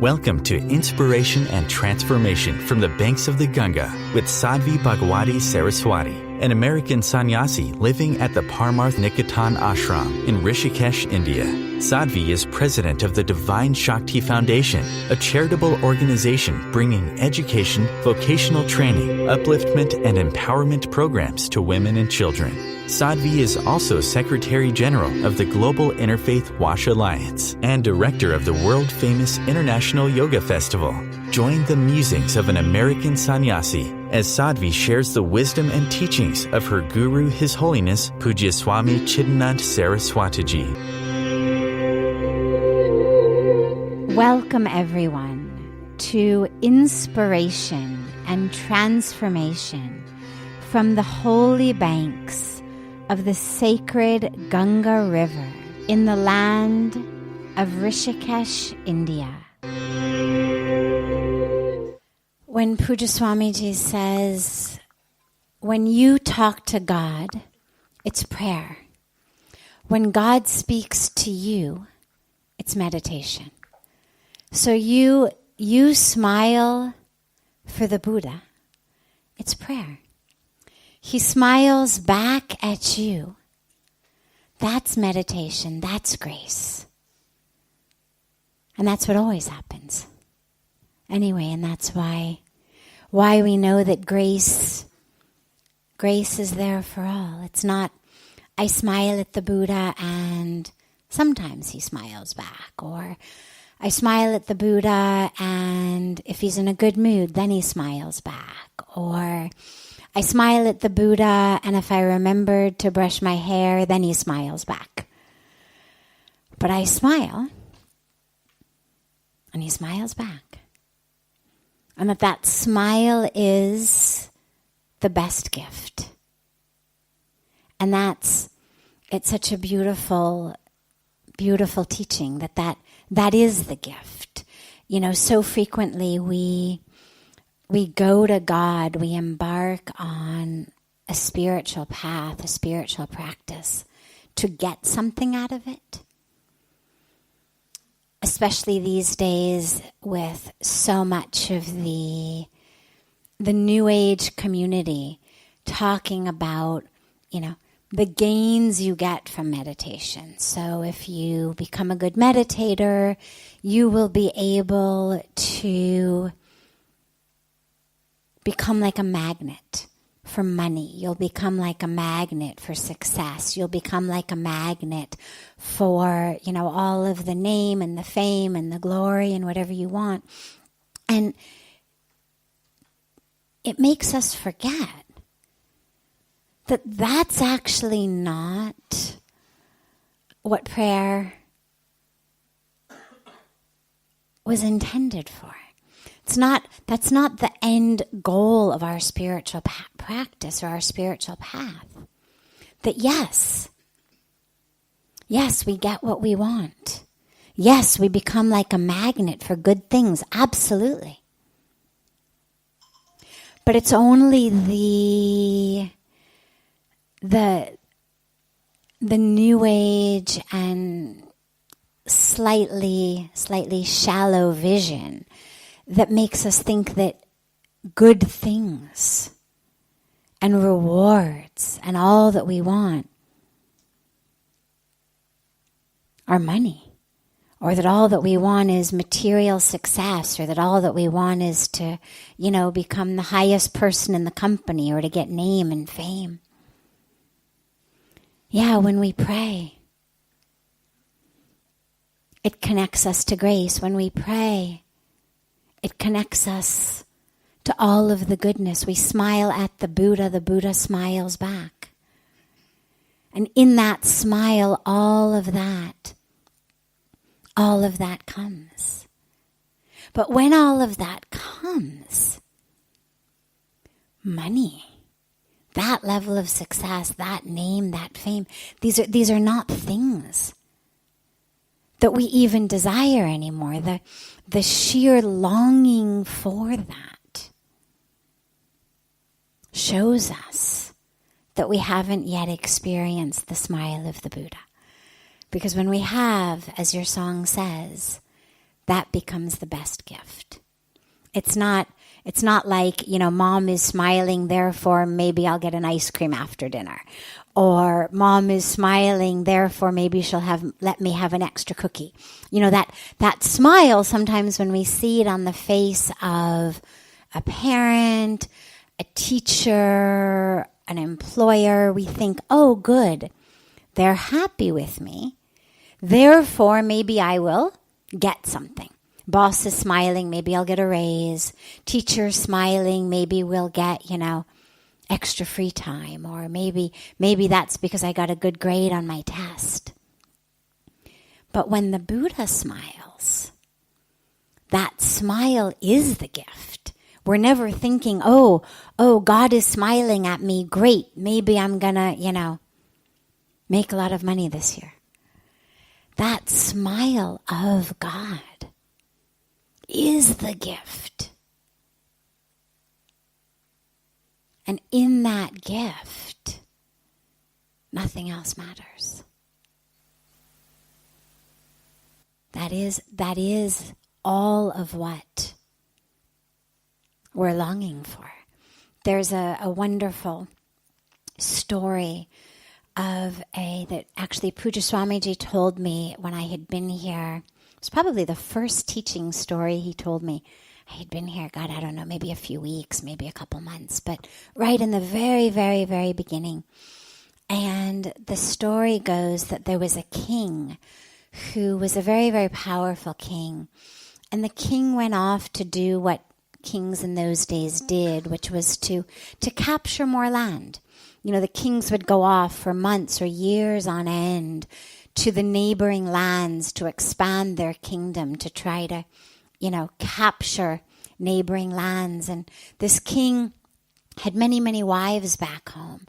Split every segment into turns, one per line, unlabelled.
Welcome to Inspiration and Transformation from the Banks of the Ganga with Sadhvi Bhagawati Saraswati, an American sannyasi living at the Parmarth Niketan ashram in Rishikesh, India. Sadhvi is president of the Divine Shakti Foundation, a charitable organization bringing education, vocational training, upliftment, and empowerment programs to women and children. Sadhvi is also Secretary General of the Global Interfaith Wash Alliance and Director of the world-famous International Yoga Festival. Join the musings of an American sannyasi as Sadhvi shares the wisdom and teachings of her guru, His Holiness Pujya Swami Chidanand Saraswati Ji.
Welcome everyone to Inspiration and Transformation from the holy banks of the sacred Ganga River in the land of Rishikesh, India. When Pujya Swamiji says, when you talk to God, it's prayer. When God speaks to you, it's meditation. So you smile for the Buddha, it's prayer. He smiles back at you. That's meditation. That's grace. And that's what always happens. Anyway, and that's why we know that grace is there for all. It's not, I smile at the Buddha and sometimes he smiles back. Or I smile at the Buddha and if he's in a good mood, then he smiles back. Or I smile at the Buddha, and if I remembered to brush my hair, then he smiles back. But I smile, and he smiles back. And that smile is the best gift. And it's such a beautiful, beautiful teaching that is the gift. You know, so frequently we go to God, we embark on a spiritual path, a spiritual practice to get something out of it. Especially these days with so much of the New Age community talking about, the gains you get from meditation. So if you become a good meditator, you will be able to become like a magnet for money. You'll become like a magnet for success. You'll become like a magnet for, all of the name and the fame and the glory and whatever you want. And it makes us forget that that's actually not what prayer was intended for. That's not the end goal of our spiritual practice or our spiritual path. That yes, we get what we want. Yes, we become like a magnet for good things, absolutely. But it's only the New Age and slightly shallow vision that makes us think that good things and rewards and all that we want are money, or that all that we want is material success, or that all that we want is to, become the highest person in the company or to get name and fame. Yeah, when we pray, it connects us to grace. When we pray, it connects us to all of the goodness. We smile at the Buddha smiles back. And in that smile, all of that comes. But when all of that comes, money, that level of success, that name, that fame, these are not things that we even desire anymore. The sheer longing for that shows us that we haven't yet experienced the smile of the Buddha. Because when we have, as your song says, that becomes the best gift. It's not like, mom is smiling, therefore maybe I'll get an ice cream after dinner. Or mom is smiling, therefore maybe she'll let me have an extra cookie. That smile, sometimes when we see it on the face of a parent, a teacher, an employer, we think, oh, good, they're happy with me. Therefore, maybe I will get something. Boss is smiling, maybe I'll get a raise. Teacher smiling, maybe we'll get, extra free time. Or maybe that's because I got a good grade on my test. But when the Buddha smiles, that smile is the gift. We're never thinking, oh, God is smiling at me. Great, maybe I'm gonna, make a lot of money this year. That smile of God is the gift. And in that gift, nothing else matters. That is all of what we're longing for. There's a wonderful story that actually Puja Swamiji told me when I had been here. It was probably the first teaching story he told me. I had been here, God, I don't know, maybe a few weeks, maybe a couple months, but right in the very, very, very beginning. And the story goes that there was a king who was a very, very powerful king. And the king went off to do what kings in those days did, which was to capture more land. The kings would go off for months or years on end to the neighboring lands to expand their kingdom, to try to, capture neighboring lands. And this king had many, many wives back home.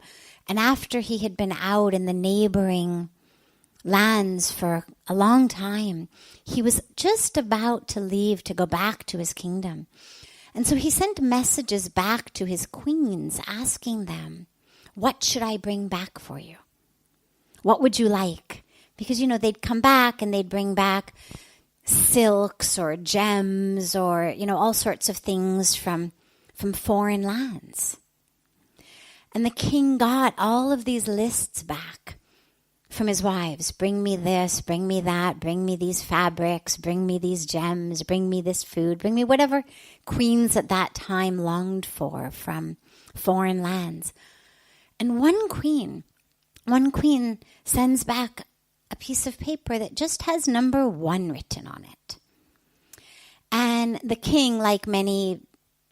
And after he had been out in the neighboring lands for a long time, he was just about to leave to go back to his kingdom. And so he sent messages back to his queens asking them, what should I bring back for you? What would you like? Because, they'd come back and they'd bring back silks or gems or, all sorts of things from foreign lands. And the king got all of these lists back from his wives. Bring me this, bring me that, bring me these fabrics, bring me these gems, bring me this food, bring me whatever queens at that time longed for from foreign lands. And one queen sends back a piece of paper that just has number 1 written on it. And the king, like many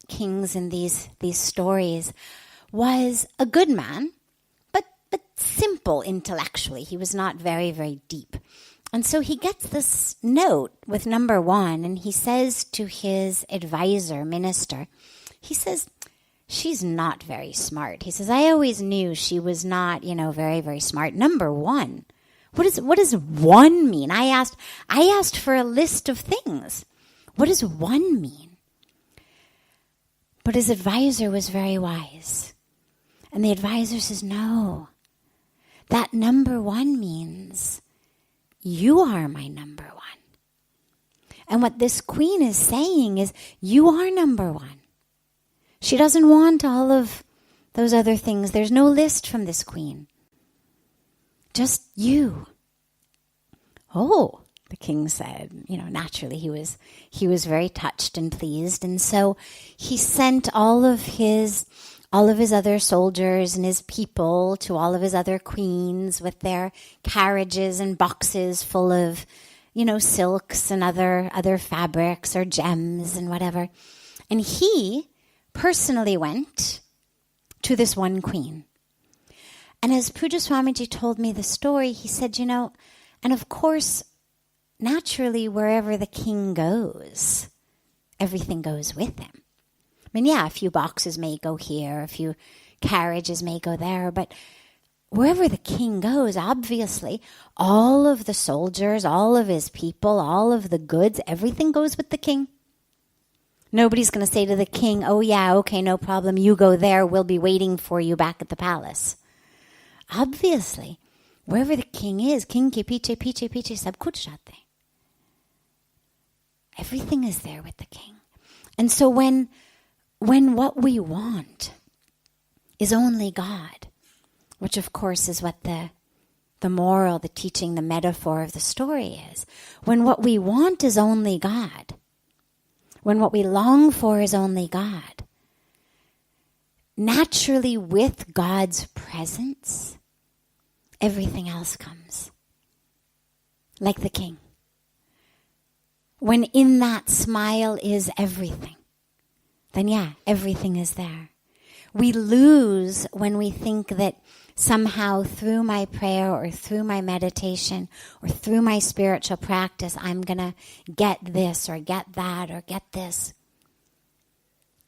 kings in these stories, was a good man, but simple intellectually. He was not very, very deep. And so he gets this note with number 1, and he says to his advisor, minister, he says, she's not very smart. He says, I always knew she was not, very, very smart. Number 1. What does 1 mean? I asked for a list of things. What does 1 mean? But his advisor was very wise. And the advisor says, no, that number 1 means you are my number 1. And what this queen is saying is, you are number 1. She doesn't want all of those other things. There's no list from this queen. Just you. Oh, the king said, naturally he was very touched and pleased. And so he sent all of his other soldiers and his people to all of his other queens with their carriages and boxes full of, silks and other fabrics or gems and whatever. And he personally went to this one queen. And as Puja Swamiji told me the story, he said, and of course, naturally, wherever the king goes, everything goes with him. I mean, yeah, a few boxes may go here, a few carriages may go there, but wherever the king goes, obviously, all of the soldiers, all of his people, all of the goods, everything goes with the king. Nobody's going to say to the king, oh yeah, okay, no problem, you go there, we'll be waiting for you back at the palace. Obviously, wherever the king is, king ke piche, piche, piche, sab kuch jate. Everything is there with the king. And so when what we want is only God, which of course is what the moral, the teaching, the metaphor of the story is. When what we want is only God, when what we long for is only God, naturally with God's presence, everything else comes. Like the king. When in that smile is everything, then yeah, everything is there. We lose when we think that somehow through my prayer or through my meditation or through my spiritual practice, I'm going to get this or get that or get this.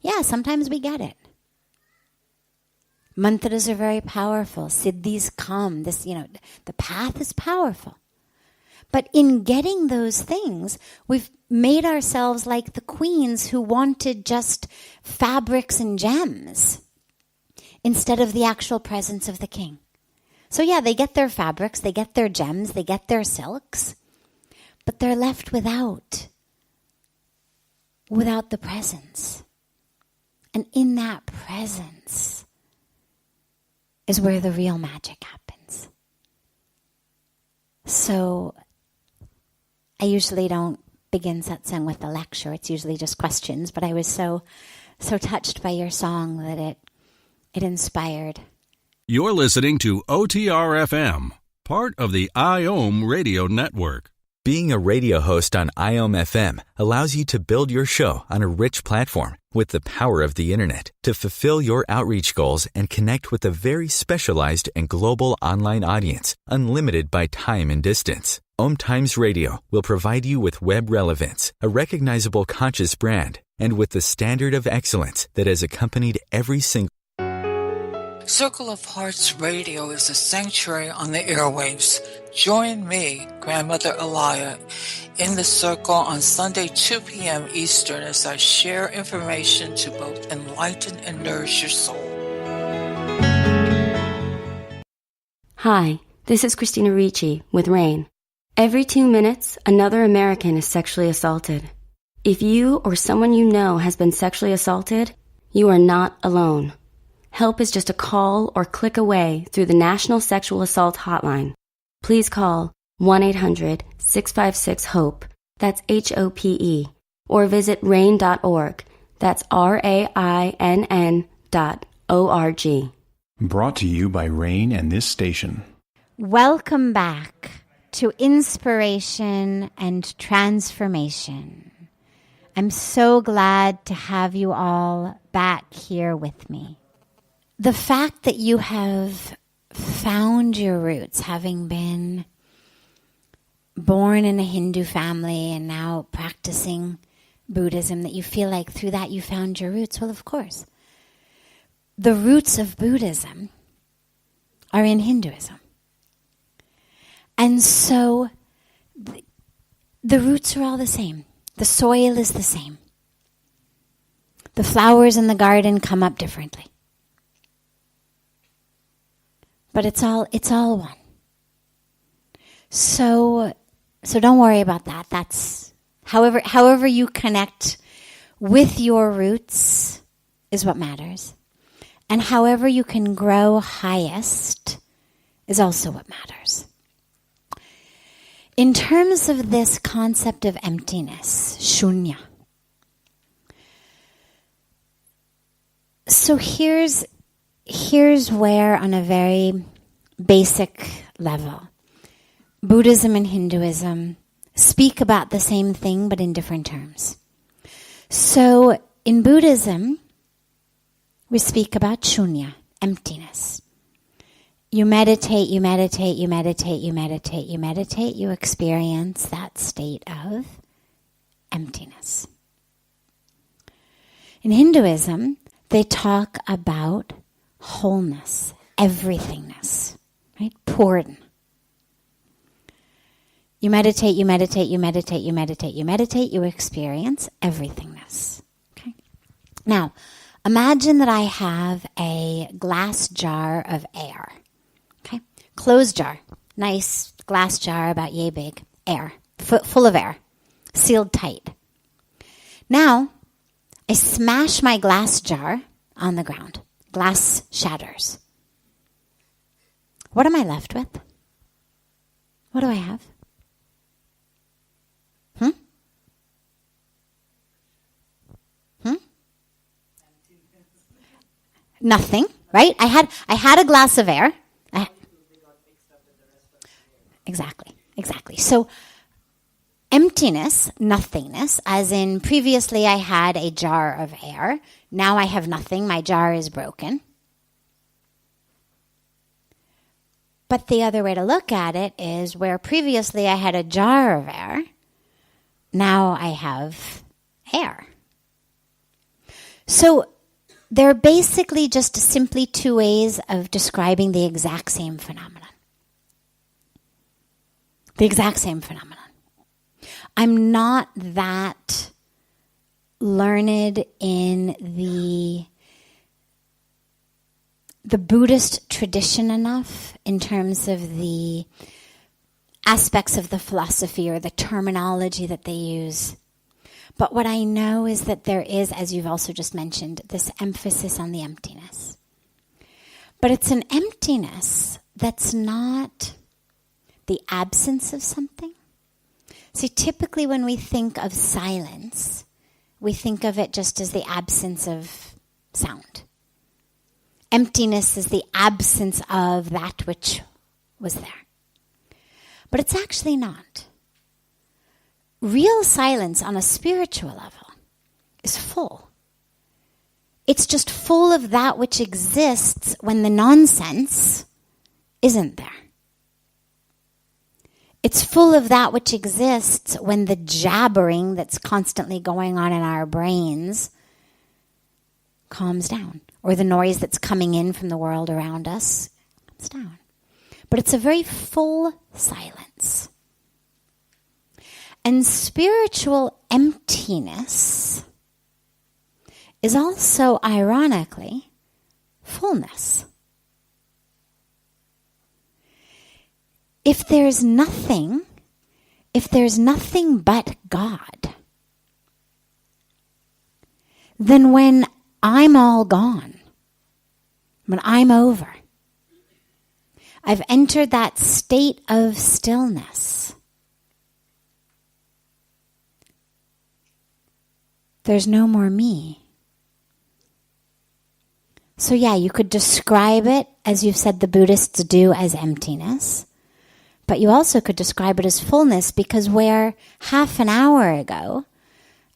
Yeah, sometimes we get it. Mantras are very powerful. Siddhis come. The path is powerful. But in getting those things, we've made ourselves like the queens who wanted just fabrics and gems instead of the actual presence of the king. So yeah, they get their fabrics, they get their gems, they get their silks, but they're left without the presence. And in that presence is where the real magic happens. So I usually don't begin satsang with a lecture. It's usually just questions, but I was so touched by your song that it inspired.
You're listening to OTR-FM, part of the IOM radio network.
Being a radio host on IOM FM allows you to build your show on a rich platform with the power of the internet to fulfill your outreach goals and connect with a very specialized and global online audience, unlimited by time and distance. OMTimes Radio will provide you with web relevance, a recognizable conscious brand, and with the standard of excellence that has accompanied every single
Circle of Hearts Radio is a sanctuary on the airwaves. Join me, Grandmother Alaya, in the circle on Sunday 2 p.m. Eastern as I share information to both enlighten and nourish your soul.
Hi, this is Christina Ricci with RAIN. Every 2 minutes, another American is sexually assaulted. If you or someone you know has been sexually assaulted, you are not alone. Help is just a call or click away through the National Sexual Assault Hotline. Please call 1-800-656-HOPE, that's HOPE, or visit RAIN.org, that's RAINN.org.
Brought to you by RAIN and this station.
Welcome back to Inspiration and Transformation. I'm so glad to have you all back here with me. The fact that you have found your roots, having been born in a Hindu family and now practicing Buddhism, that you feel like through that you found your roots. Well, of course. The roots of Buddhism are in Hinduism. And so the roots are all the same. The soil is the same. The flowers in the garden come up differently. But it's all one. So don't worry about that. That's however you connect with your roots is what matters. And however you can grow highest is also what matters. In terms of this concept of emptiness, shunya. So here's where, on a very basic level, Buddhism and Hinduism speak about the same thing but in different terms. So in Buddhism, we speak about shunya, emptiness. You meditate, you meditate, you meditate, you meditate, you meditate, you experience that state of emptiness. In Hinduism, they talk about wholeness, everythingness, right? Purna. You meditate, you meditate, you meditate, you meditate, you meditate, you experience everythingness. Okay? Now, imagine that I have a glass jar of air. Okay? Closed jar. Nice glass jar about yay big. Air. Full of air. Sealed tight. Now, I smash my glass jar on the ground. Glass shatters. What am I left with? What do I have? Nothing, right? I had a glass of air. Exactly. So emptiness, nothingness, as in previously I had a jar of air. Now I have nothing. My jar is broken. But the other way to look at it is where previously I had a jar of air, now I have air. So they're basically just simply two ways of describing the exact same phenomenon. The exact same phenomenon. I'm not that learned in the Buddhist tradition enough in terms of the aspects of the philosophy or the terminology that they use. But what I know is that there is, as you've also just mentioned, this emphasis on the emptiness. But it's an emptiness that's not the absence of something. See, typically when we think of silence, we think of it just as the absence of sound. Emptiness is the absence of that which was there. But it's actually not. Real silence on a spiritual level is full. It's just full of that which exists when the nonsense isn't there. It's full of that which exists when the jabbering that's constantly going on in our brains calms down, or the noise that's coming in from the world around us calms down. But it's a very full silence. And spiritual emptiness is also, ironically, fullness. If there's nothing but God, then when I'm all gone, when I'm over, I've entered that state of stillness. There's no more me. So yeah, you could describe it, as you've said the Buddhists do, as emptiness. But you also could describe it as fullness, because where half an hour ago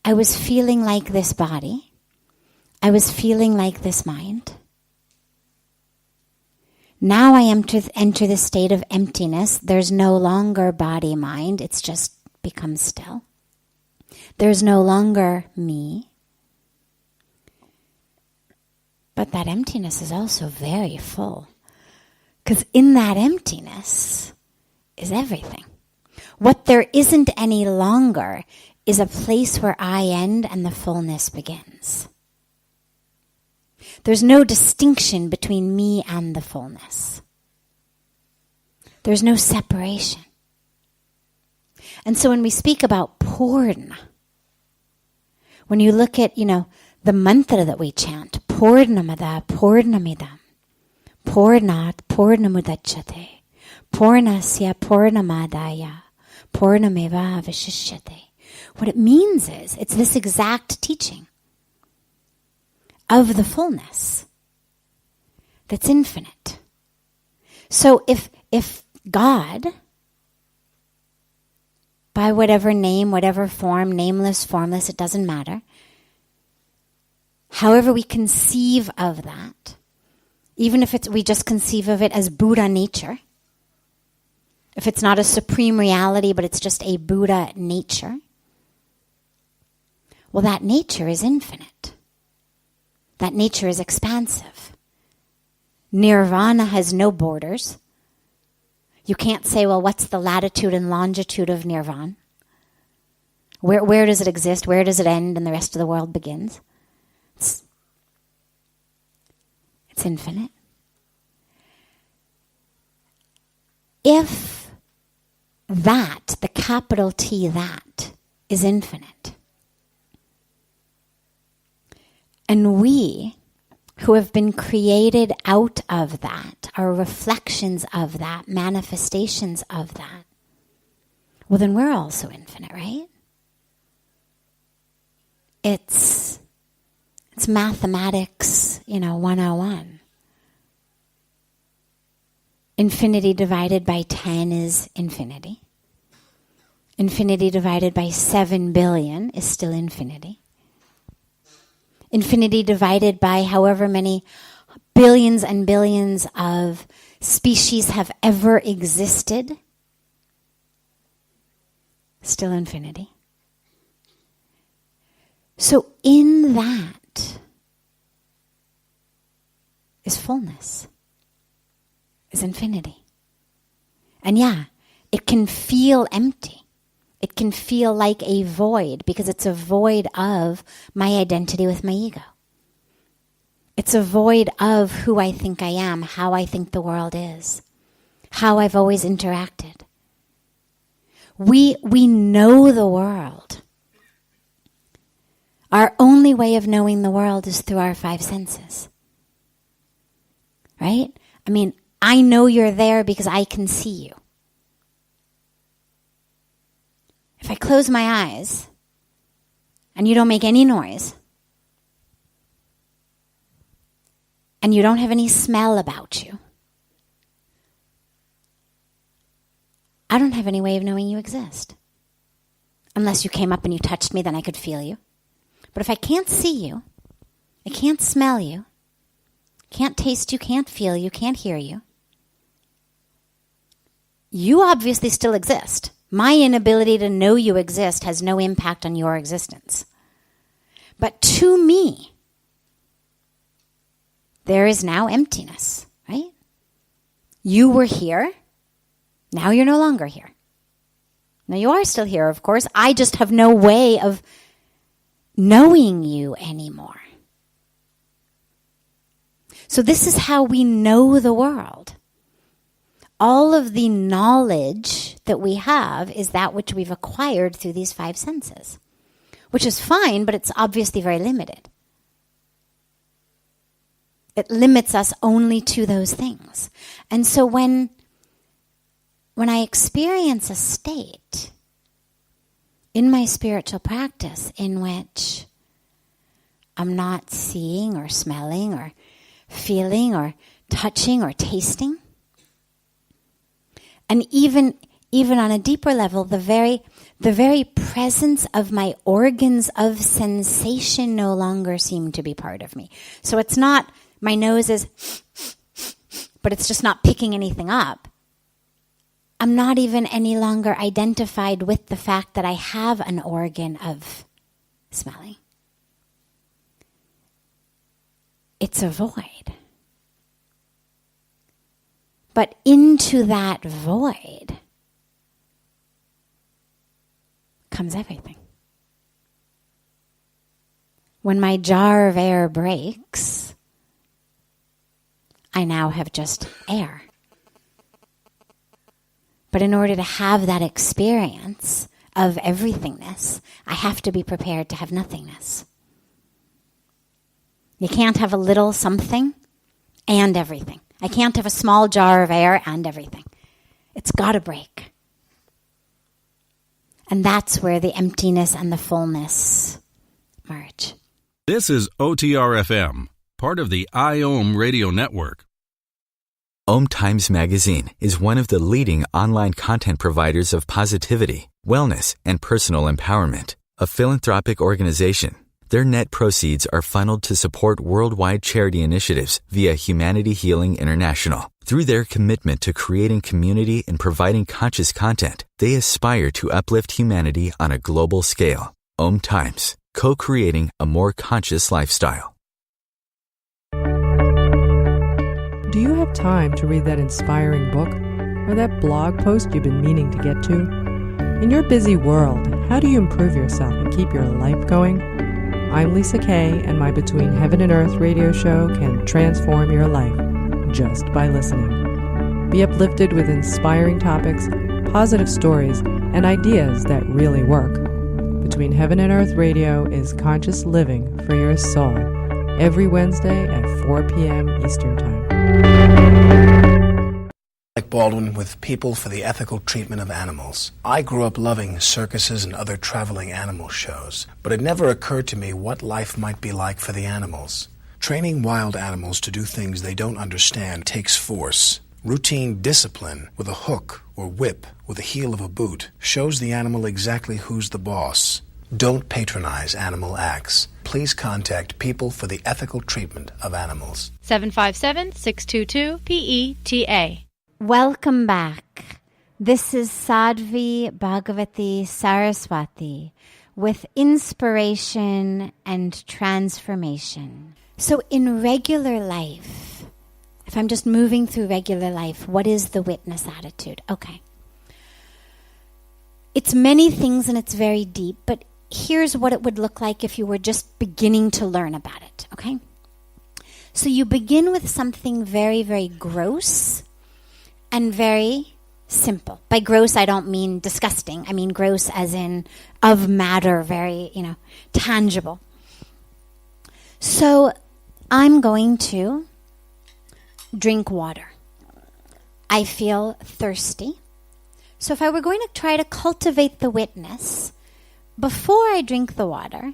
I was feeling like this body, I was feeling like this mind, now I enter the state of emptiness. There's no longer body, mind. It's just become still. There's no longer me. But that emptiness is also very full. Because in that emptiness is everything. What there isn't any longer is a place where I end and the fullness begins. There's no distinction between me and the fullness. There's no separation. And so when we speak about Purna, when you look at, the mantra that we chant, Purnamada Purnamidam, Purnat Purnamudachyate, Purnasya Purnamadaya, Purnameva Vishishyate. What it means is, it's this exact teaching of the fullness that's infinite. So if God, by whatever name, whatever form, nameless, formless, it doesn't matter, however we conceive of that, even if we just conceive of it as Buddha nature, if it's not a supreme reality, but it's just a Buddha nature, well, that nature is infinite. That nature is expansive. Nirvana has no borders. You can't say, well, what's the latitude and longitude of nirvana? Where does it exist? Where does it end and the rest of the world begins? It's infinite. If that, the capital T, that, is infinite, And we, who have been created out of that, are reflections of that, manifestations of that, well, then we're also infinite, right? It's mathematics, 101. Infinity divided by 10 is infinity. Infinity divided by 7 billion is still infinity. Infinity divided by however many billions and billions of species have ever existed, still infinity. So in that is fullness, is infinity. And yeah, it can feel empty. It can feel like a void because it's a void of my identity with my ego. It's a void of who I think I am, how I think the world is, how I've always interacted. We know the world. Our only way of knowing the world is through our 5 senses. Right? I mean, I know you're there because I can see you. If I close my eyes and you don't make any noise and you don't have any smell about you, I don't have any way of knowing you exist. Unless you came up and you touched me, then I could feel you. But if I can't see you, I can't smell you, can't taste you, can't feel you, can't hear you, you obviously still exist. My inability to know you exist has no impact on your existence. But to me, there is now emptiness, right? You were here. Now you're no longer here. Now you are still here, of course. I just have no way of knowing you anymore. So this is how we know the world. All of the knowledge that we have is that which we've acquired through these 5 senses, which is fine, but it's obviously very limited. It limits us only to those things. And so when I experience a state in my spiritual practice in which I'm not seeing or smelling or feeling or touching or tasting, and even on a deeper level, the very presence of my organs of sensation no longer seem to be part of me. So it's not, my nose is, but it's just not picking anything up. I'm not even any longer identified with the fact that I have an organ of smelling. It's a void. But into that void comes everything. When my jar of air breaks, I now have just air. But in order to have that experience of everythingness, I have to be prepared to have nothingness. You can't have a little something and everything. I can't have a small jar of air and everything. It's got to break. And that's where the emptiness and the fullness merge.
This is OTR-FM, part of the IOM radio network.
OMTimes Magazine is one of the leading online content providers of positivity, wellness, and personal empowerment. A philanthropic organization, their net proceeds are funneled to support worldwide charity initiatives via Humanity Healing International. Through their commitment to creating community and providing conscious content, they aspire to uplift humanity on a global scale. OMTimes, co-creating a more conscious lifestyle.
Do you have time to read that inspiring book or that blog post you've been meaning to get to? In your busy world, how do you improve yourself and keep your life going? I'm Lisa Kay, and my Between Heaven and Earth radio show can transform your life just by listening. Be uplifted with inspiring topics, positive stories, and ideas that really work. Between Heaven and Earth radio is conscious living for your soul. every Wednesday at 4 p.m. Eastern Time.
Like Baldwin with People for the Ethical Treatment of Animals. I grew up loving circuses and other traveling animal shows, but it never occurred to me what life might be like for the animals. Training wild animals to do things they don't understand takes force. Routine discipline with a hook or whip with the heel of a boot shows the animal exactly who's the boss. Don't patronize animal acts. Please contact People for the Ethical Treatment of Animals.
757-622-PETA.
Welcome back. This is Sadhvi Bhagawati Saraswati with inspiration and transformation. So in regular life, if I'm just moving through regular life, what is the witness attitude? Okay. It's many things and it's very deep, but here's what it would look like if you were just beginning to learn about it, okay? So you begin with something very, very gross and very simple. By gross, I don't mean disgusting. I mean gross as in of matter, very, tangible. So I'm going to drink water. I feel thirsty. So if I were going to try to cultivate the witness, before I drink the water,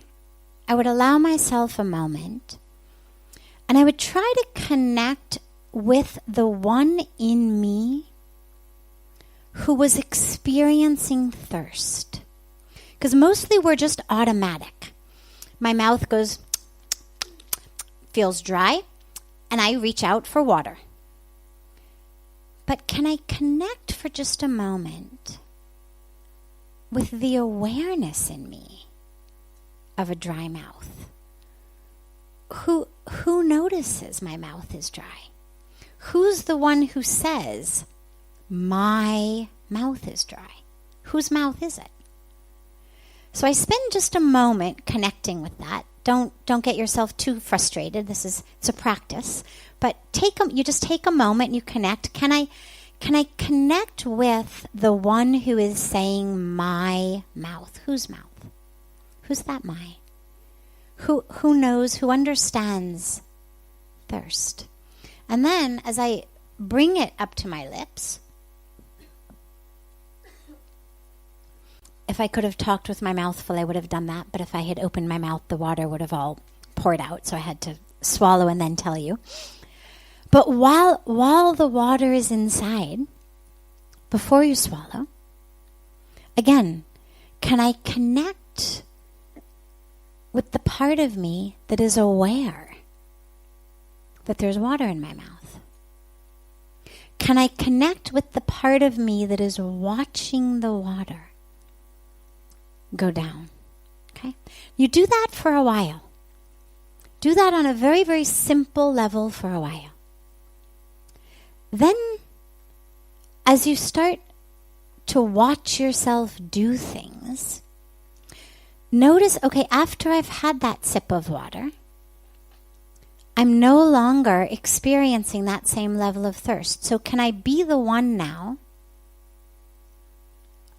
I would allow myself a moment and I would try to connect with the one in me who was experiencing thirst. Because mostly we're just automatic. My mouth goes, feels dry, and I reach out for water. But can I connect for just a moment with the awareness in me of a dry mouth? Who notices my mouth is dry? Who's the one who says, my mouth is dry? Whose mouth is it? So I spend just a moment connecting with that. Don't get yourself too frustrated. It's a practice. But you just take a moment and you connect. Can I connect with the one who is saying my mouth? Whose mouth? Who's that my? Who knows, who understands thirst? And then as I bring it up to my lips, if I could have talked with my mouth full, I would have done that. But if I had opened my mouth, the water would have all poured out. So I had to swallow and then tell you. But while the water is inside, before you swallow, again, can I connect with the part of me that is aware that there's water in my mouth? Can I connect with the part of me that is watching the water go down? Okay? You do that for a while. Do that on a very, very simple level for a while. Then, as you start to watch yourself do things, notice, okay, after I've had that sip of water, I'm no longer experiencing that same level of thirst. So can I be the one now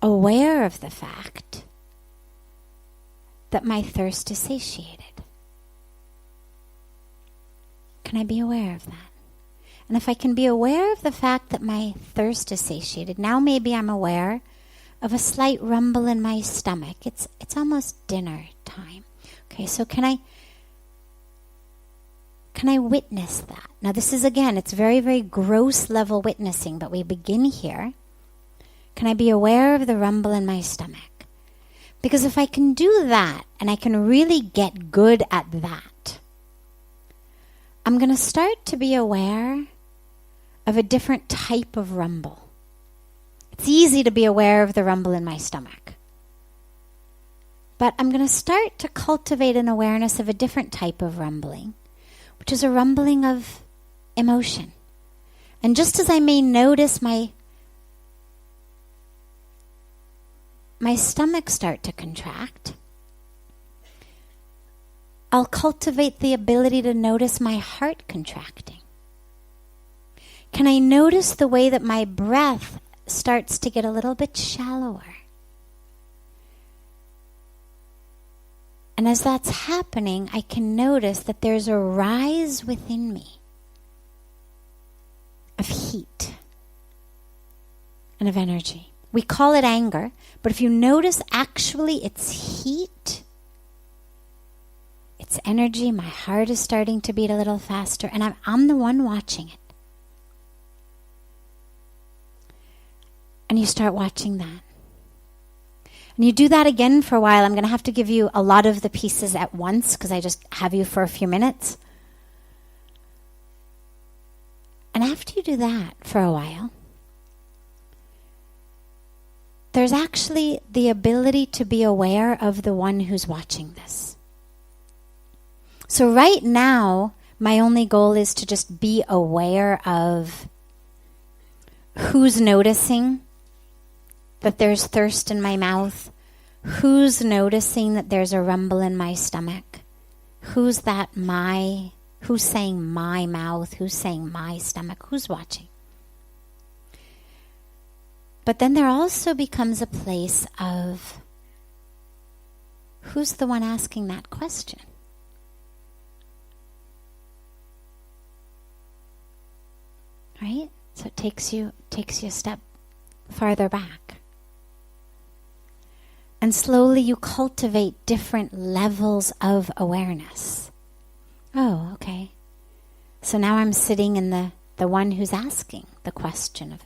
aware of the fact that my thirst is satiated? Can I be aware of that? And if I can be aware of the fact that my thirst is satiated, now maybe I'm aware of a slight rumble in my stomach. It's almost dinner time. Okay, so can I witness that? Now this is, again, it's very, very gross level witnessing, but we begin here. Can I be aware of the rumble in my stomach? Because if I can do that, and I can really get good at that, I'm going to start to be aware of a different type of rumble. It's easy to be aware of the rumble in my stomach. But I'm going to start to cultivate an awareness of a different type of rumbling, which is a rumbling of emotion. And just as I may notice my stomach start to contract, I'll cultivate the ability to notice my heart contracting. Can I notice the way that my breath starts to get a little bit shallower? And as that's happening, I can notice that there's a rise within me of heat and of energy. We call it anger, but if you notice, actually it's heat. It's energy. My heart is starting to beat a little faster, and I'm the one watching it. And you start watching that. And you do that again for a while. I'm going to have to give you a lot of the pieces at once because I just have you for a few minutes. And after you do that for a while, there's actually the ability to be aware of the one who's watching this. So right now, my only goal is to just be aware of who's noticing that there's thirst in my mouth, who's noticing that there's a rumble in my stomach, who's saying my mouth, who's saying my stomach, who's watching. But then there also becomes a place of who's the one asking that question? Right? So it takes you a step farther back. And slowly you cultivate different levels of awareness. Oh, okay. So now I'm sitting in the one who's asking the question of,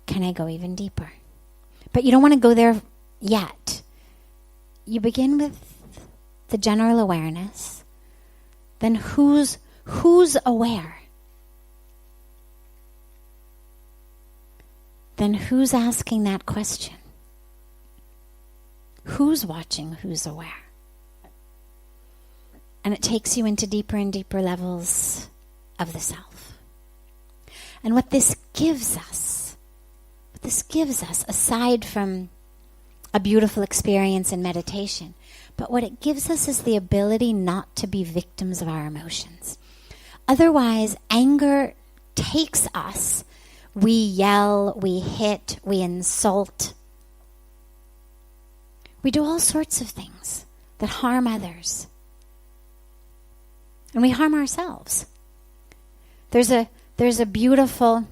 can I go even deeper? But you don't want to go there yet. You begin with the general awareness. Then who's aware? Then who's asking that question? Who's watching? Who's aware? And it takes you into deeper and deeper levels of the self. And what this gives us, aside from a beautiful experience in meditation, but what it gives us is the ability not to be victims of our emotions. Otherwise, anger takes us. We yell, we hit, we insult. We do all sorts of things that harm others. And we harm ourselves. There's a beautiful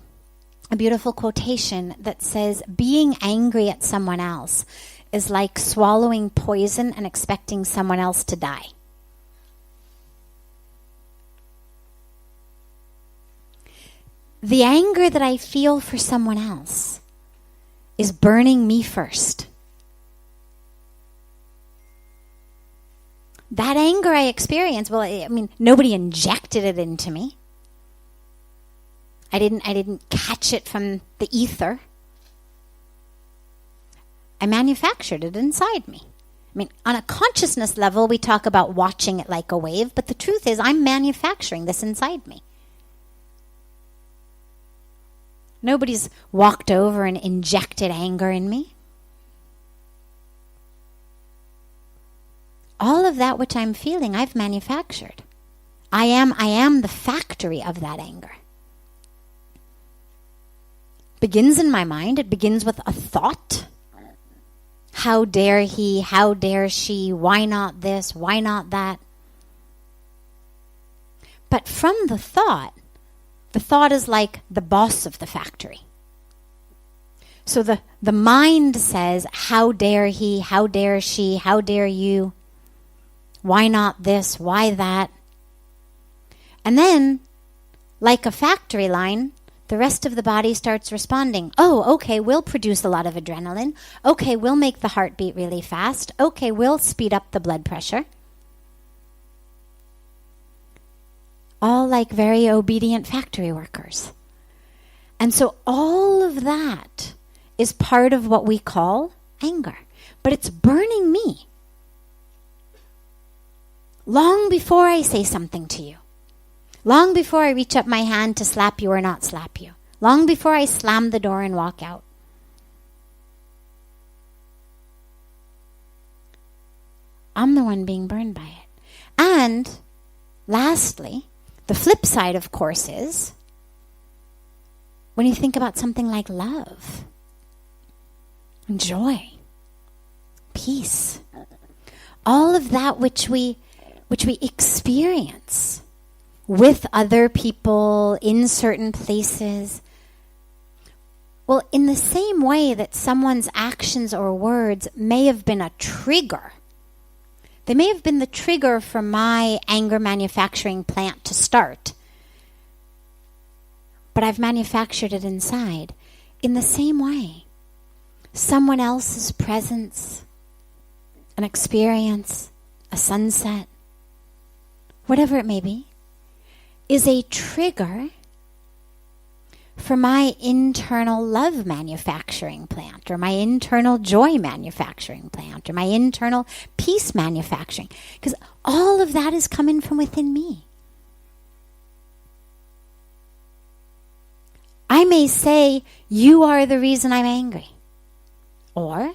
quotation that says, being angry at someone else is like swallowing poison and expecting someone else to die. The anger that I feel for someone else is burning me first. That anger I experience, nobody injected it into me. I didn't catch it from the ether. I manufactured it inside me. On a consciousness level, we talk about watching it like a wave, but the truth is I'm manufacturing this inside me. Nobody's walked over and injected anger in me. All of that which I'm feeling, I've manufactured. I am the factory of that anger. Begins in my mind. It begins with a thought. How dare he? How dare she? Why not this? Why not that? But from the thought is like the boss of the factory. So the mind says, how dare he? How dare she? How dare you? Why not this? Why that? And then, like a factory line, the rest of the body starts responding. Oh, okay, we'll produce a lot of adrenaline. Okay, we'll make the heart beat really fast. Okay, we'll speed up the blood pressure. All like very obedient factory workers. And so all of that is part of what we call anger. But it's burning me. Long before I say something to you. Long before I reach up my hand to slap you or not slap you. Long before I slam the door and walk out. I'm the one being burned by it. And lastly, the flip side, of course, is when you think about something like love, and joy, peace, all of that which we experience with other people in certain places. Well, in the same way that someone's actions or words may have been a trigger, they may have been the trigger for my anger manufacturing plant to start, but I've manufactured it inside. In the same way, someone else's presence, an experience, a sunset, whatever it may be, is a trigger for my internal love manufacturing plant, or my internal joy manufacturing plant, or my internal peace manufacturing. Because all of that is coming from within me. I may say, you are the reason I'm angry. Or,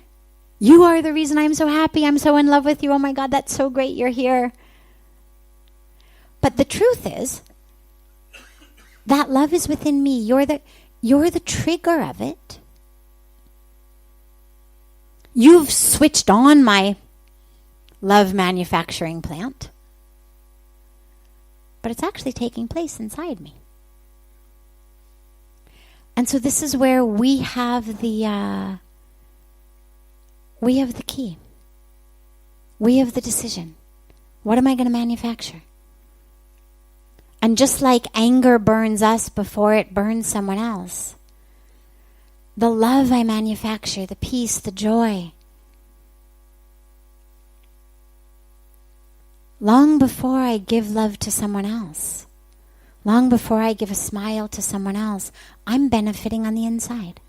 you are the reason I'm so happy, I'm so in love with you, oh my God, that's so great, you're here. But the truth is, that love is within me. You're the trigger of it. You've switched on my love manufacturing plant. But it's actually taking place inside me. And so this is where we have the key. We have the decision. What am I going to manufacture? And just like anger burns us before it burns someone else, the love I manufacture, the peace, the joy, long before I give love to someone else, long before I give a smile to someone else, I'm benefiting on the inside.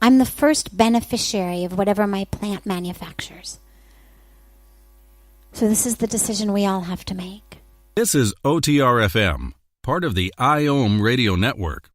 I'm the first beneficiary of whatever my plant manufactures. So this is the decision we all have to make.
This is OTR-FM, part of the IOM radio network.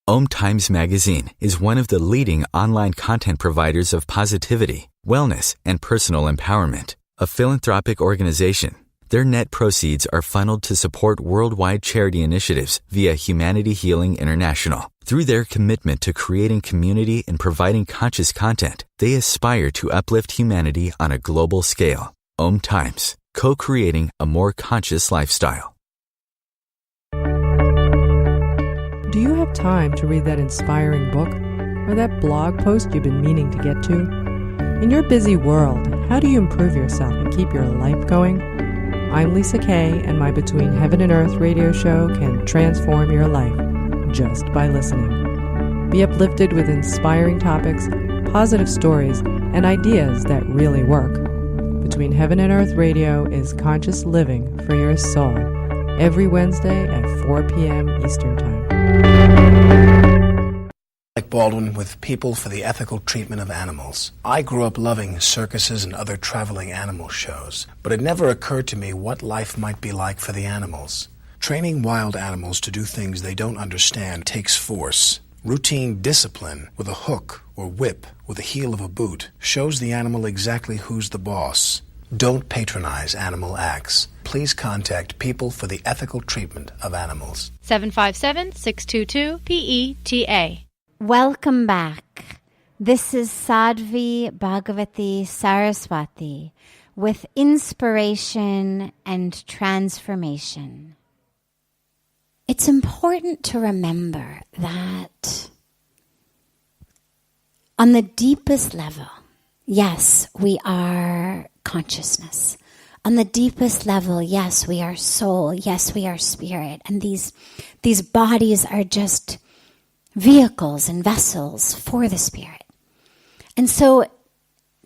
OMTimes magazine is one of the leading online content providers of positivity, wellness, and personal empowerment. A philanthropic organization, their net proceeds are funneled to support worldwide charity initiatives via Humanity Healing International. Through their commitment to creating community and providing conscious content, they aspire to uplift humanity on a global scale. OMTimes, co-creating a more conscious lifestyle.
Do you have time to read that inspiring book or that blog post you've been meaning to get to? In your busy world, how do you improve yourself and keep your life going? I'm Lisa Kay, and my Between Heaven and Earth radio show can transform your life just by listening. Be uplifted with inspiring topics, positive stories, and ideas that really work. Between Heaven and Earth Radio is conscious living for your soul, every Wednesday at 4 p.m. Eastern Time.
Like Baldwin with People for the Ethical Treatment of Animals. I grew up loving circuses and other traveling animal shows, but it never occurred to me what life might be like for the animals. Training wild animals to do things they don't understand takes force. Routine discipline with a hook or whip with the heel of a boot shows the animal exactly who's the boss. Don't patronize animal acts. Please contact People for the Ethical Treatment of Animals.
757-622-PETA.
Welcome back. This is Sadhvi Bhagawati Saraswati with Inspiration and Transformation. It's important to remember that on the deepest level, yes, we are consciousness. On the deepest level, yes, we are soul. Yes, we are spirit. And these bodies are just vehicles and vessels for the spirit. And so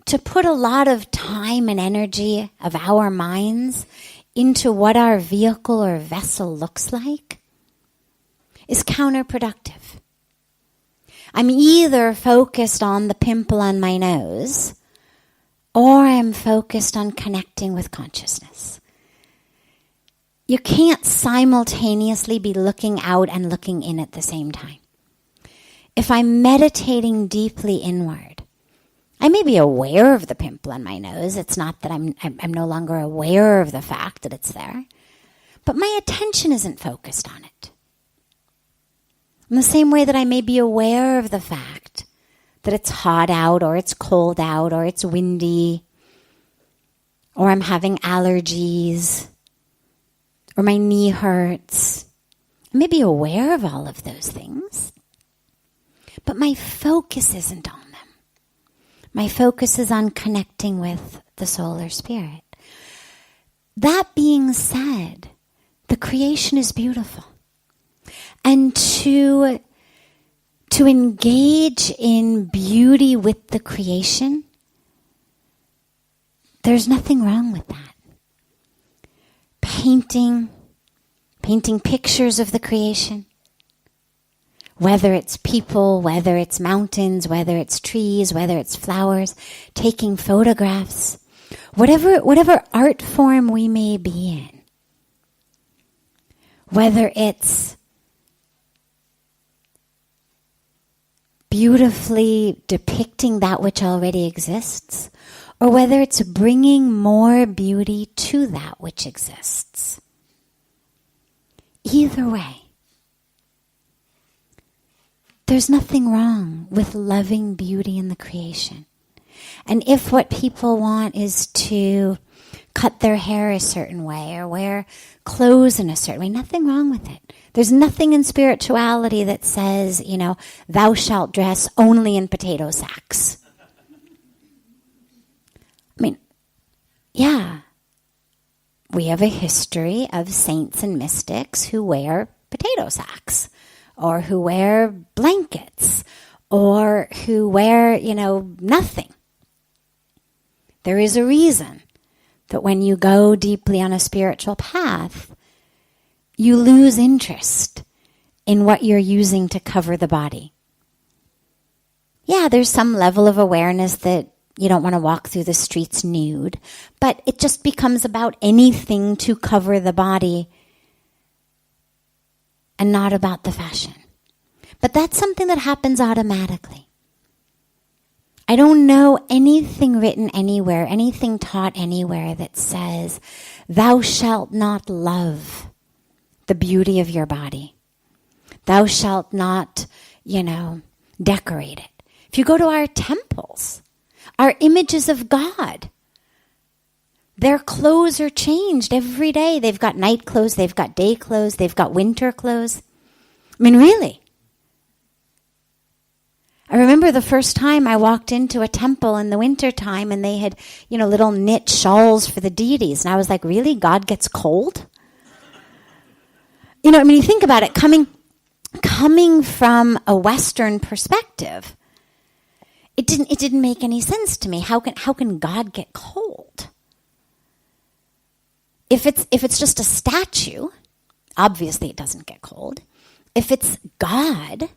to put a lot of time and energy of our minds into what our vehicle or vessel looks like is counterproductive. I'm either focused on the pimple on my nose, or I'm focused on connecting with consciousness. You can't simultaneously be looking out and looking in at the same time. If I'm meditating deeply inward, I may be aware of the pimple on my nose. It's not that I'm no longer aware of the fact that it's there, but my attention isn't focused on it. In the same way that I may be aware of the fact that it's hot out or it's cold out or it's windy, or I'm having allergies, or my knee hurts. I may be aware of all of those things, but my focus isn't on them. My focus is on connecting with the soul or spirit. That being said, the creation is beautiful. And to engage in beauty with the creation, there's nothing wrong with that. Painting pictures of the creation, whether it's people, whether it's mountains, whether it's trees, whether it's flowers, taking photographs, whatever art form we may be in, whether it's beautifully depicting that which already exists, or whether it's bringing more beauty to that which exists. Either way, there's nothing wrong with loving beauty in the creation. And if what people want is to cut their hair a certain way or wear clothes in a certain way, nothing wrong with it. There's nothing in spirituality that says, thou shalt dress only in potato sacks. I mean, yeah, we have a history of saints and mystics who wear potato sacks, or who wear blankets, or who wear, nothing. There is a reason that when you go deeply on a spiritual path, you lose interest in what you're using to cover the body. Yeah, there's some level of awareness that you don't want to walk through the streets nude, but it just becomes about anything to cover the body and not about the fashion. But that's something that happens automatically. I don't know anything written anywhere, anything taught anywhere that says, thou shalt not love the beauty of your body. Thou shalt not, decorate it. If you go to our temples, our images of God, their clothes are changed every day. They've got night clothes, they've got day clothes, they've got winter clothes. I mean, really. I remember the first time I walked into a temple in the winter time and they had, little knit shawls for the deities. And I was like, really? God gets cold? You think about it, coming from a Western perspective, it didn't make any sense to me. How can God get cold? If it's just a statue, obviously it doesn't get cold. If it's God,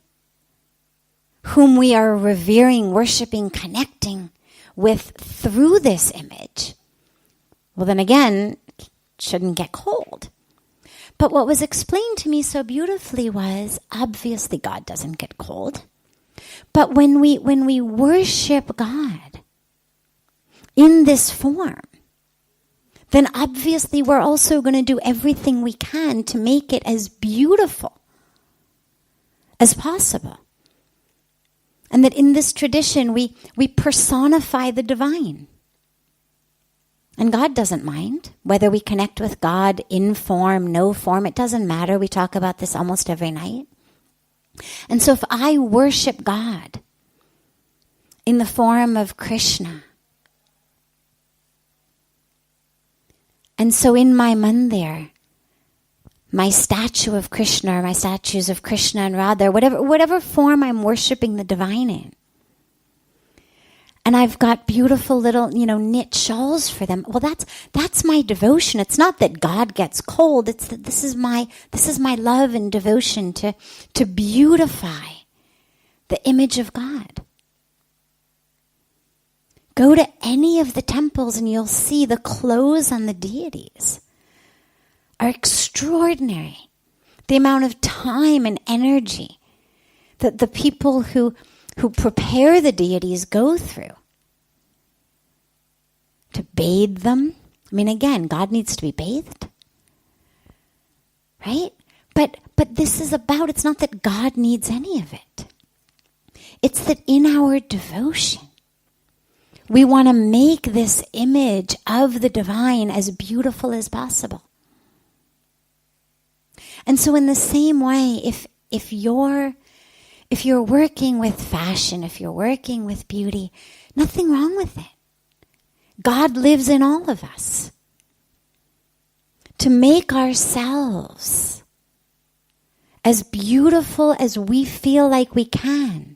whom we are revering, worshiping, connecting with through this image, well then again, it shouldn't get cold. But what was explained to me so beautifully was, obviously God doesn't get cold. But when we worship God in this form, then obviously we're also going to do everything we can to make it as beautiful as possible. And that in this tradition, we personify the divine. And God doesn't mind whether we connect with God in form, no form. It doesn't matter. We talk about this almost every night. And so if I worship God in the form of Krishna, and so in my mandir, my statue of Krishna, or my statues of Krishna and Radha, whatever form I'm worshiping the divine in, and I've got beautiful little, knit shawls for them. Well, that's my devotion. It's not that God gets cold. It's that this is my love and devotion to beautify the image of God. Go to any of the temples and you'll see the clothes on the deities are extraordinary. The amount of time and energy that the people who prepare the deities go through to bathe them. I mean, again, God needs to be bathed, right? But this is about, it's not that God needs any of it. It's that in our devotion, We want to make this image of the divine as beautiful as possible. And so in the same way, if you're working with fashion, if you're working with beauty, nothing wrong with it. God lives in all of us. To make ourselves as beautiful as we feel like we can.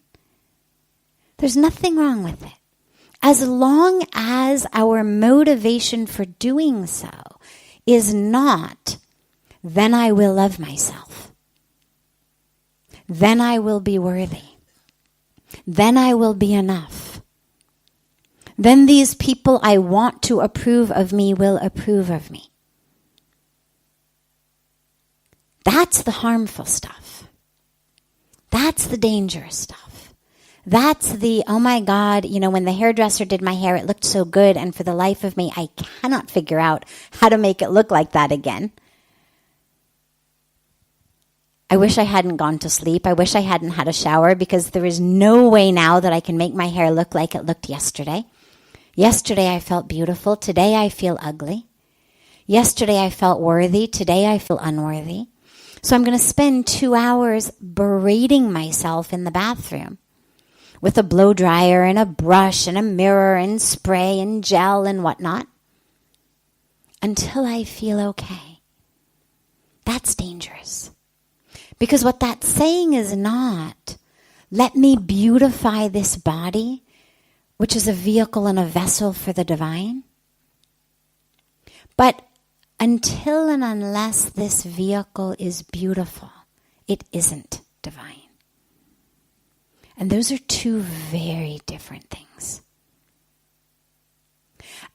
There's nothing wrong with it. As long as our motivation for doing so is not, then I will love myself. Then I will be worthy. Then I will be enough. Then these people I want to approve of me will approve of me. That's the harmful stuff. That's the dangerous stuff. That's the, oh my God, when the hairdresser did my hair, it looked so good, and for the life of me, I cannot figure out how to make it look like that again. I wish I hadn't gone to sleep. I wish I hadn't had a shower, because there is no way now that I can make my hair look like it looked yesterday. Yesterday I felt beautiful. Today I feel ugly. Yesterday I felt worthy. Today I feel unworthy. So I'm going to spend 2 hours berating myself in the bathroom with a blow dryer and a brush and a mirror and spray and gel and whatnot until I feel okay. That's dangerous. Because what that's saying is not, let me beautify this body, which is a vehicle and a vessel for the divine. But until and unless this vehicle is beautiful, it isn't divine. And those are two very different things.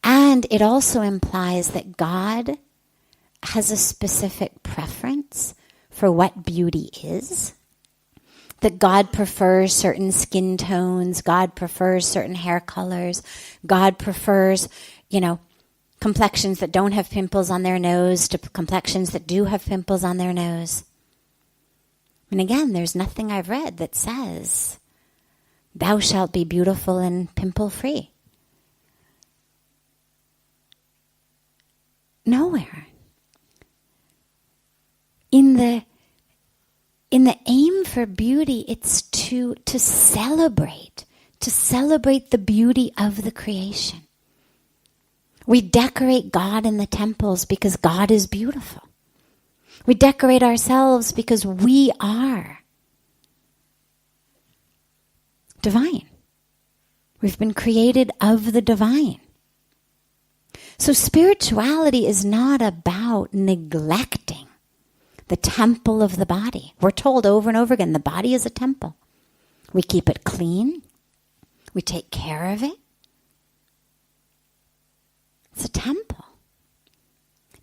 And it also implies that God has a specific preference for what beauty is. That God prefers certain skin tones, God prefers certain hair colors, God prefers, complexions that don't have pimples on their nose to complexions that do have pimples on their nose. And again, there's nothing I've read that says, thou shalt be beautiful and pimple-free. Nowhere. In the aim for beauty, it's to celebrate the beauty of the creation. We decorate God in the temples because God is beautiful. We decorate ourselves because we are divine. We've been created of the divine. So spirituality is not about neglecting the temple of the body. We're told over and over again, the body is a temple. We keep it clean. We take care of it. It's a temple.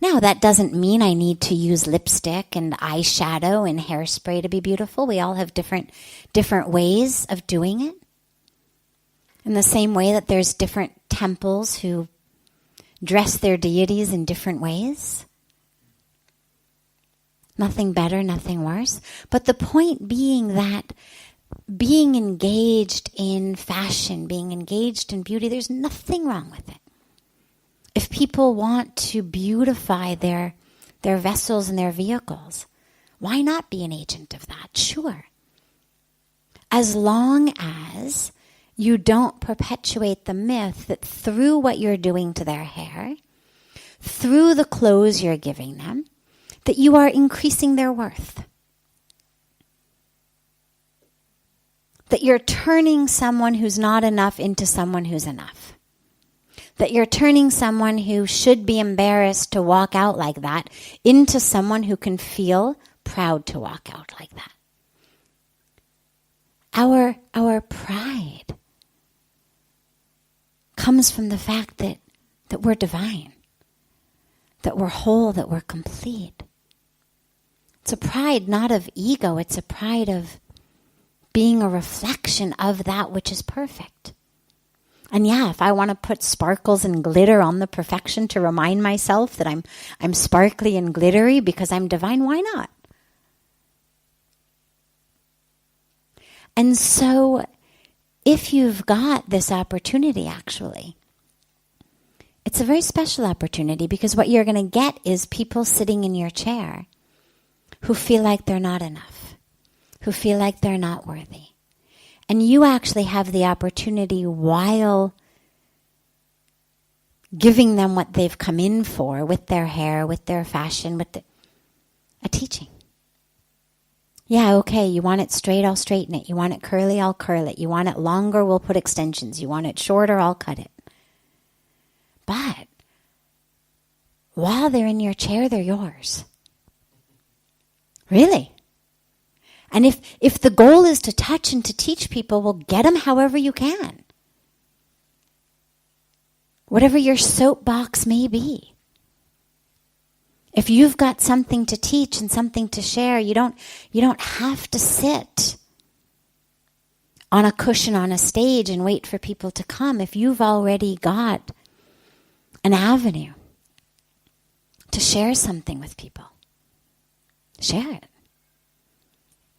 Now, that doesn't mean I need to use lipstick and eyeshadow and hairspray to be beautiful. We all have different ways of doing it. In the same way that there's different temples who dress their deities in different ways. Nothing better, nothing worse. But the point being that being engaged in fashion, being engaged in beauty, there's nothing wrong with it. If people want to beautify their vessels and their vehicles, why not be an agent of that? Sure. As long as you don't perpetuate the myth that through what you're doing to their hair, through the clothes you're giving them, that you are increasing their worth. That you're turning someone who's not enough into someone who's enough. That you're turning someone who should be embarrassed to walk out like that into someone who can feel proud to walk out like that. Our pride comes from the fact that we're divine, that we're whole, that we're complete. It's a pride not of ego, it's a pride of being a reflection of that which is perfect. And yeah, if I want to put sparkles and glitter on the perfection to remind myself that I'm sparkly and glittery because I'm divine, why not? And so if you've got this opportunity, actually, it's a very special opportunity, because what you're going to get is people sitting in your chair who feel like they're not enough, who feel like they're not worthy. And you actually have the opportunity, while giving them what they've come in for, with their hair, with their fashion, a teaching. Yeah, okay, you want it straight, I'll straighten it. You want it curly, I'll curl it. You want it longer, we'll put extensions. You want it shorter, I'll cut it. But while they're in your chair, they're yours. Really. And if the goal is to touch and to teach people, well, get them however you can. Whatever your soapbox may be. If you've got something to teach and something to share, you don't have to sit on a cushion on a stage and wait for people to come. If you've already got an avenue to share something with people, share it.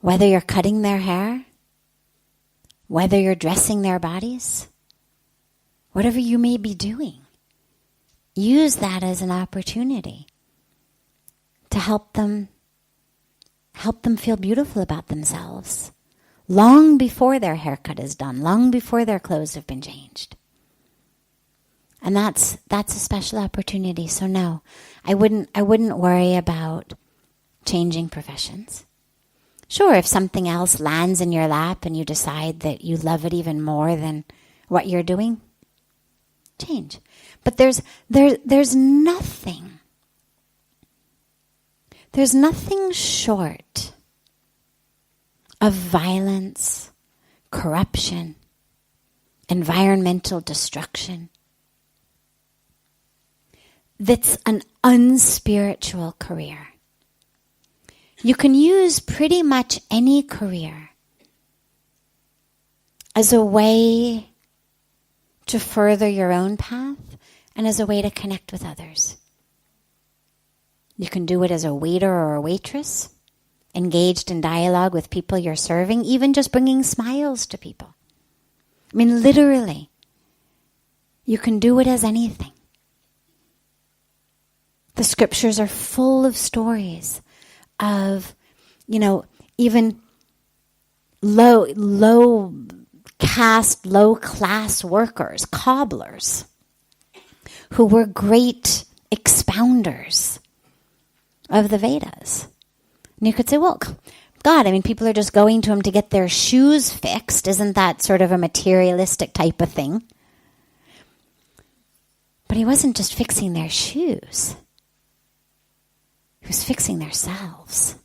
Whether you're cutting their hair, whether you're dressing their bodies, whatever you may be doing, use that as an opportunity to help them feel beautiful about themselves long before their haircut is done, long before their clothes have been changed. And that's a special opportunity. So no, I wouldn't worry about changing professions. Sure, if something else lands in your lap and you decide that you love it even more than what you're doing, change. But there's nothing short of violence, corruption, environmental destruction that's an unspiritual career. You can use pretty much any career as a way to further your own path and as a way to connect with others. You can do it as a waiter or a waitress, engaged in dialogue with people you're serving, even just bringing smiles to people. I mean, literally, you can do it as anything. The scriptures are full of stories of, even low caste, low class workers, cobblers, who were great expounders of the Vedas. And you could say, well, God, people are just going to him to get their shoes fixed. Isn't that sort of a materialistic type of thing? But he wasn't just fixing their shoes. He was fixing themselves.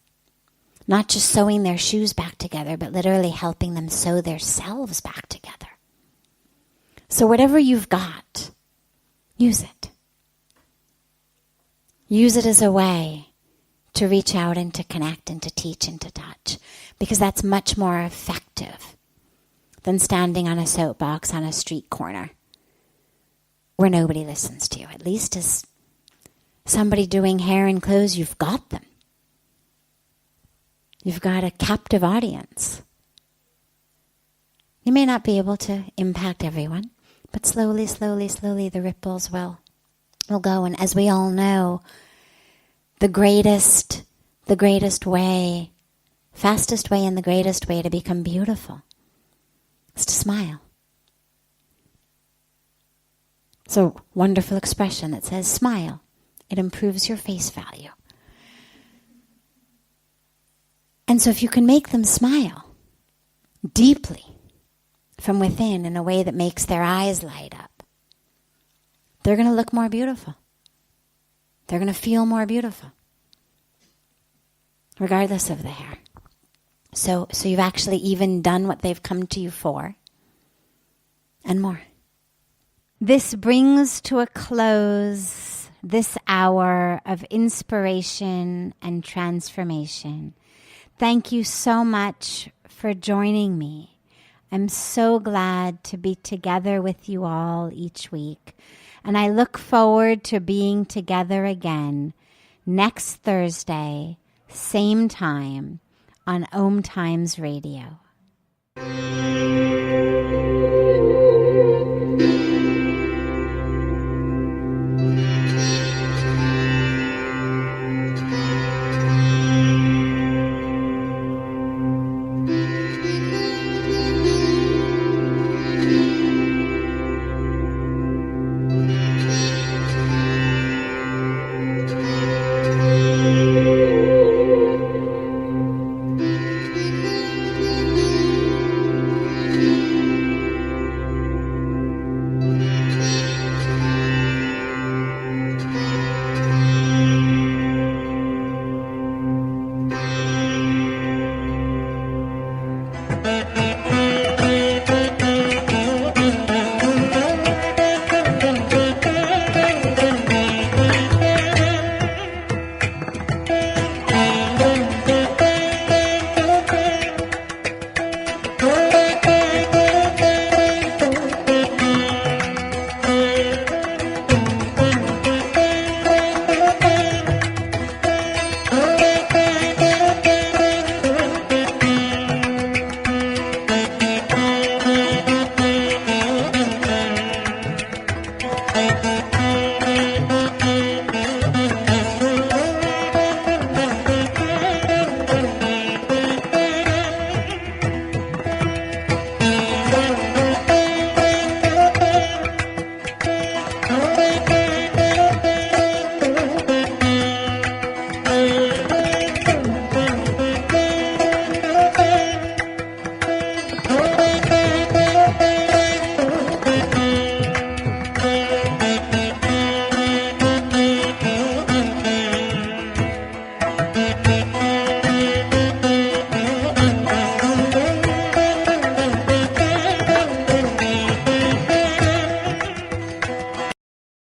Not just sewing their shoes back together, but literally helping them sew themselves back together. So whatever you've got, use it. Use it as a way to reach out and to connect and to teach and to touch, because that's much more effective than standing on a soapbox on a street corner where nobody listens to you. At least as somebody doing hair and clothes, you've got them. You've got a captive audience. You may not be able to impact everyone, but slowly, slowly, slowly the ripples will go. And as we all know, the greatest way, fastest way and the greatest way to become beautiful is to smile. It's a wonderful expression that says, smile. It improves your face value. And so if you can make them smile deeply from within in a way that makes their eyes light up, they're going to look more beautiful. They're going to feel more beautiful, regardless of the hair. So you've actually even done what they've come to you for, and more. This brings to a close this hour of inspiration and transformation. Thank you so much for joining me. I'm so glad to be together with you all each week. And I look forward to being together again next Thursday, same time, on OMTimes Radio.